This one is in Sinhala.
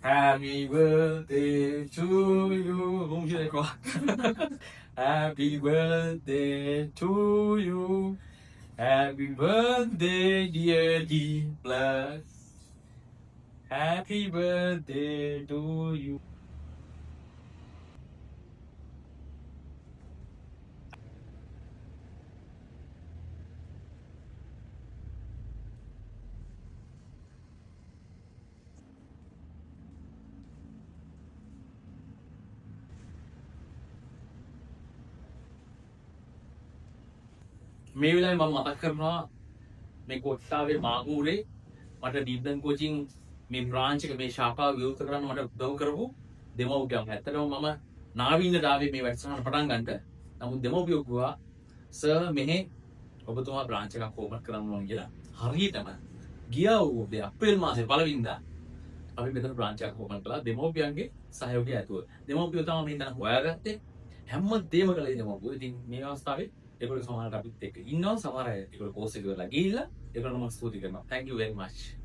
Happy birthday to you ผมชื่ออะไรก่อน Happy birthday to you Happy birthday dear D plus Happy birthday to you මේ වෙලාවේ මම මතක් කරනවා මේ කොට්ටාවේ මාගූරේ මට ඩීප්ලන් කෝචින් මේ බ්‍රාන්ච් එක මේ ශාඛාව විවෘත කරන්න මට උදව් කරපු දෙමව්පියන්. ඇත්තටම මම නාවින්දට ආවේ මේ වැඩසටහන පටන් ගන්නට. නමුත් දෙමව්පියෝ කිව්වා සර් මෙහෙ ඔබතුමා බ්‍රාන්ච් එකක් ඕපන් කරන්න ඕන කියලා. හරියටම ගිය අවුරුද්දේ අප්‍රේල් මාසේ පළවෙනිදා අපි මෙතන බ්‍රාන්ච් එකක් ඕපන් කළා දෙමව්පියන්ගේ සහයෝගය ඇතුව. දෙමව්පියෝ තමයි මේ ඉඳන් හොයාගත්තේ. හැම දෙයක්ම කළේ දෙමව්පියෝ. ඉතින් මේ අවස්ථාවේ ඒගොල්ලෝ සමහරට අපිත් එක්ක ඉන්නවා. සමහර අය ඒගොල්ලෝ කෝස් එක කරලා ගිහිල්ලා ඒගොල්ලෝ මම ස්තුති කරනවා. Thank you very much.